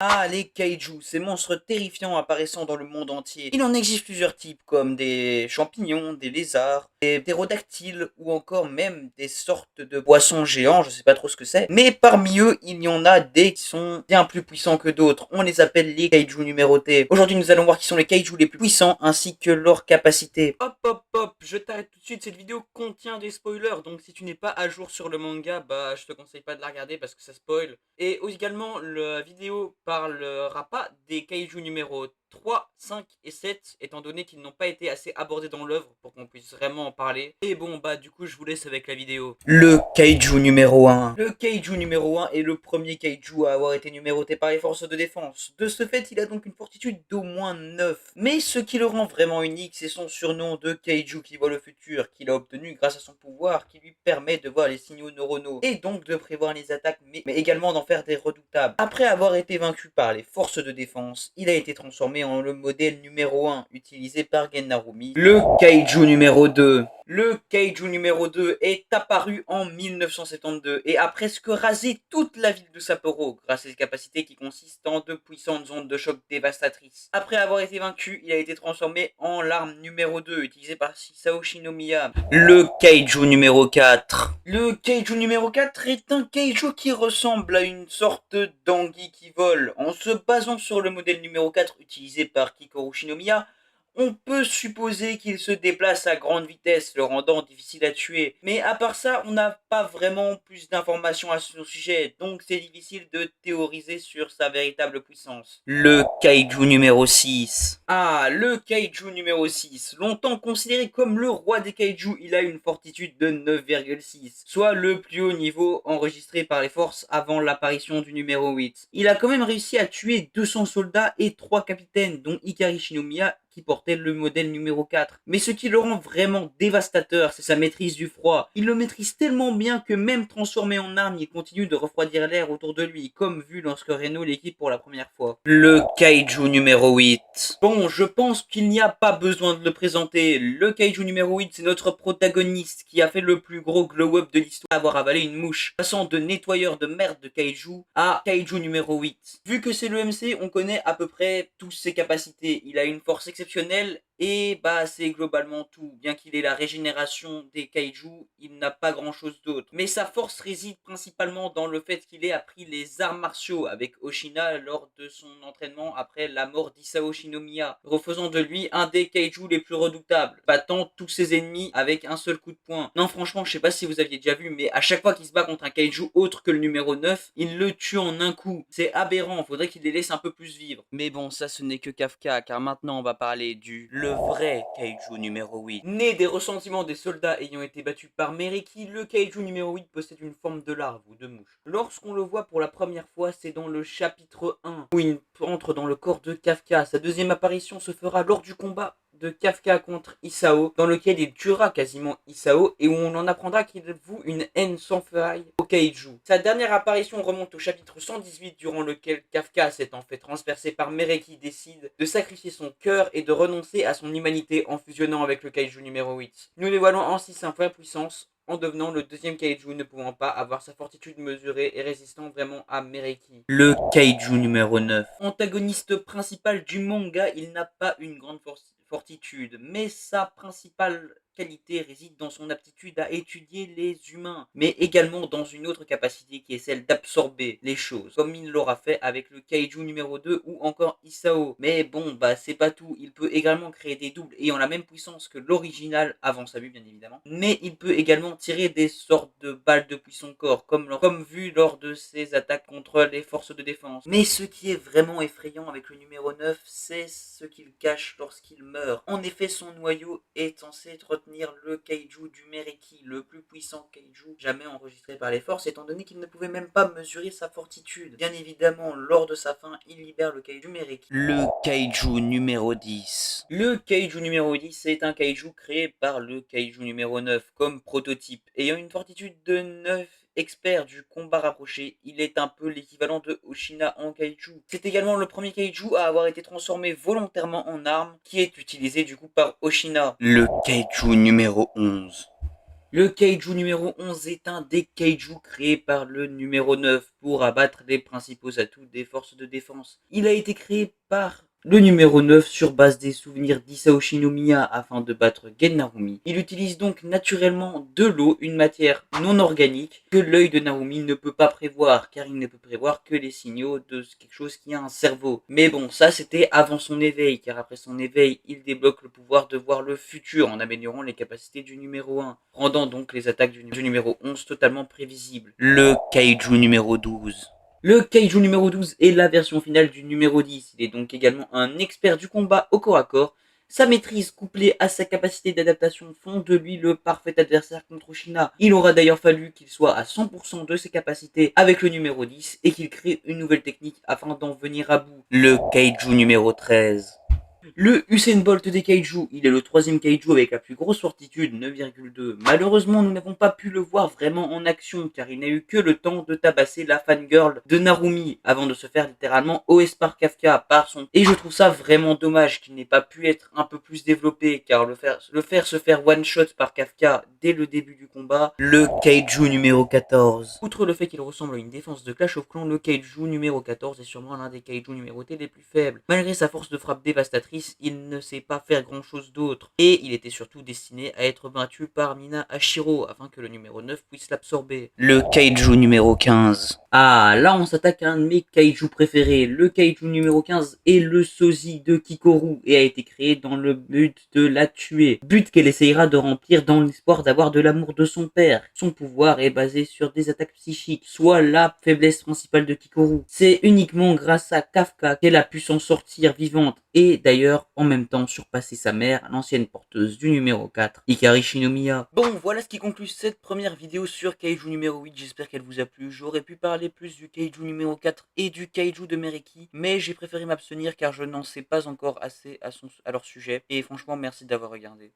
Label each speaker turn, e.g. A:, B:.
A: Ah, les kaiju, ces monstres terrifiants apparaissant dans le monde entier. Il en existe plusieurs types, comme des champignons, des lézards, des ptérodactyles ou encore même des sortes de poissons géants, je sais pas trop ce que c'est. Mais parmi eux, il y en a des qui sont bien plus puissants que d'autres. On les appelle les kaiju numérotés. Aujourd'hui, nous allons voir qui sont les kaiju les plus puissants ainsi que leurs capacités. Hop hop hop, je t'arrête tout de suite, cette vidéo contient des spoilers, donc si tu n'es pas à jour sur le manga, bah je te conseille pas de la regarder parce que ça spoil. Et également, la vidéo parlera pas des kaiju numéro 3, 5 et 7, étant donné qu'ils n'ont pas été assez abordés dans l'œuvre pour qu'on puisse vraiment en parler. Et bon, bah du coup, je vous laisse avec la vidéo. Le kaiju numéro 1. Le kaiju numéro 1 est le premier kaiju à avoir été numéroté par les forces de défense. De ce fait, il a donc une fortitude d'au moins 9. Mais ce qui le rend vraiment unique, c'est son surnom de kaiju qui voit le futur, qu'il a obtenu grâce à son pouvoir qui lui permet de voir les signaux neuronaux et donc de prévoir les attaques, mais également d'en faire des redoutables. Après avoir été vaincu par les forces de défense, il a été transformé en le modèle numéro 1 utilisé par Gennarumi, le kaiju numéro 2. Le kaiju numéro 2 est apparu en 1972 et a presque rasé toute la ville de Sapporo grâce à ses capacités qui consistent en de puissantes ondes de choc dévastatrices. Après avoir été vaincu, il a été transformé en l'arme numéro 2 utilisée par Shisao Shinomiya, le kaiju numéro 4. Le kaiju numéro 4 est un kaiju qui ressemble à une sorte d'anguille qui vole. En se basant sur le modèle numéro 4 utilisé par Kikoru Shinomiya, on peut supposer qu'il se déplace à grande vitesse, le rendant difficile à tuer. Mais à part ça, on n'a pas vraiment plus d'informations à son sujet, donc c'est difficile de théoriser sur sa véritable puissance. Le kaiju numéro 6. Ah, le kaiju numéro 6. Longtemps considéré comme le roi des kaiju, il a une fortitude de 9,6, soit le plus haut niveau enregistré par les forces avant l'apparition du numéro 8. Il a quand même réussi à tuer 200 soldats et 3 capitaines, dont Ikari Shinomiya, qui portait le modèle numéro 4. Mais ce qui le rend vraiment dévastateur, c'est sa maîtrise du froid. Il le maîtrise tellement bien que même transformé en arme, il continue de refroidir l'air autour de lui, comme vu lorsque Reno l'équipe pour la première fois. Le kaiju numéro 8. Bon, je pense qu'il n'y a pas besoin de le présenter. Le kaiju numéro 8, c'est notre protagoniste qui a fait le plus gros glow-up de l'histoire à avoir avalé une mouche, passant de nettoyeur de merde de kaiju à kaiju numéro 8. Vu que c'est le MC, on connaît à peu près tous ses capacités. Il a une force exceptionnelle et bah c'est globalement tout. Bien qu'il ait la régénération des kaiju, il n'a pas grand chose d'autre. Mais sa force réside principalement dans le fait qu'il ait appris les arts martiaux avec Oshina lors de son entraînement après la mort d'Isao Shinomiya, refaisant de lui un des kaiju les plus redoutables, battant tous ses ennemis avec un seul coup de poing. Non franchement, je sais pas si vous aviez déjà vu, mais à chaque fois qu'il se bat contre un kaiju autre que le numéro 9, il le tue en un coup. C'est aberrant, faudrait qu'il les laisse un peu plus vivre. Mais bon, ça ce n'est que Kafka, car maintenant on va parler le vrai kaiju numéro 8. Né des ressentiments des soldats ayant été battus par Mereki, le kaiju numéro 8 possède une forme de larve ou de mouche. Lorsqu'on le voit pour la première fois, c'est dans le chapitre 1, où il entre dans le corps de Kafka. Sa deuxième apparition se fera lors du combat de Kafka contre Isao, dans lequel il tuera quasiment Isao et où on en apprendra qu'il voue une haine sans faille au kaiju. Sa dernière apparition remonte au chapitre 118, durant lequel Kafka, s'étant fait transpercer par Mereki, décide de sacrifier son cœur et de renoncer à son humanité en fusionnant avec le kaiju numéro 8. Nous dévoilons ainsi sa vraie puissance, en devenant le deuxième kaiju ne pouvant pas avoir sa fortitude mesurée et résistant vraiment à Mereki. Le kaiju numéro 9. Antagoniste principal du manga, il n'a pas une grande fortitude, mais sa principale qualité réside dans son aptitude à étudier les humains, mais également dans une autre capacité qui est celle d'absorber les choses, comme il l'aura fait avec le kaiju numéro 2 ou encore Isao. Mais bon, bah c'est pas tout, il peut également créer des doubles ayant la même puissance que l'original avant sa vue bien évidemment, mais il peut également tirer des sortes de balles depuis son corps, comme vu lors de ses attaques contre les forces de défense. Mais ce qui est vraiment effrayant avec le numéro 9, c'est ce qu'il cache lorsqu'il meurt. En effet, son noyau est censé retenir le kaiju du Mereki, le plus puissant kaiju jamais enregistré par les forces, étant donné qu'il ne pouvait même pas mesurer sa fortitude. Bien évidemment, lors de sa fin, il libère le kaiju Mereki. Le kaiju numéro 10. Le kaiju numéro 10 est un kaiju créé par le kaiju numéro 9 comme prototype, ayant une fortitude de 9. Expert du combat rapproché, il est un peu l'équivalent de Oshina en kaiju. C'est également le premier kaiju à avoir été transformé volontairement en arme, qui est utilisé du coup par Oshina. Le kaiju numéro 11. Le Kaiju numéro 11 est un des Kaiju créés par le numéro 9 pour abattre les principaux atouts des forces de défense. Il a été créé par le numéro 9 sur base des souvenirs d'Isao Shinomiya afin de battre Gen Narumi. Il utilise donc naturellement de l'eau, une matière non organique que l'œil de Narumi ne peut pas prévoir, car il ne peut prévoir que les signaux de quelque chose qui a un cerveau. Mais bon, ça c'était avant son éveil, car après son éveil, il débloque le pouvoir de voir le futur en améliorant les capacités du numéro 1, rendant donc les attaques du numéro 11 totalement prévisibles. Le Kaiju numéro 12. Le Kaiju numéro 12 est la version finale du numéro 10. Il est donc également un expert du combat au corps à corps. Sa maîtrise couplée à sa capacité d'adaptation font de lui le parfait adversaire contre Shina. Il aura d'ailleurs fallu qu'il soit à 100% de ses capacités avec le numéro 10 et qu'il crée une nouvelle technique afin d'en venir à bout. Le Kaiju numéro 13. Le Usain Bolt des Kaiju, il est le troisième Kaiju avec la plus grosse fortitude, 9,2. Malheureusement, nous n'avons pas pu le voir vraiment en action, car il n'a eu que le temps de tabasser la fangirl de Narumi, avant de se faire littéralement OS par Kafka par son... Et je trouve ça vraiment dommage qu'il n'ait pas pu être un peu plus développé, car le faire se faire one-shot par Kafka dès le début du combat. Le Kaiju numéro 14. Outre le fait qu'il ressemble à une défense de Clash of Clans, le Kaiju numéro 14 est sûrement l'un des Kaiju numérotés les plus faibles. Malgré sa force de frappe dévastatrice, il ne sait pas faire grand chose d'autre. Et il était surtout destiné à être battu par Mina Hashiro afin que le numéro 9 puisse l'absorber. Le Kaiju numéro 15. Ah, là on s'attaque à un de mes Kaiju préférés. Le Kaiju numéro 15 est le sosie de Kikoru et a été créé dans le but de la tuer. But qu'elle essayera de remplir dans l'espoir d'avoir de l'amour de son père. Son pouvoir est basé sur des attaques psychiques, soit la faiblesse principale de Kikoru. C'est uniquement grâce à Kafka qu'elle a pu s'en sortir vivante et d'ailleurs en même temps surpasser sa mère, l'ancienne porteuse du numéro 4, Hikari Shinomiya. Bon, voilà ce qui conclut cette première vidéo sur Kaiju numéro 8, j'espère qu'elle vous a plu. J'aurais pu parler plus du Kaiju numéro 4 et du Kaiju de Mereki, mais j'ai préféré m'abstenir car je n'en sais pas encore assez à leur sujet. Et franchement, merci d'avoir regardé.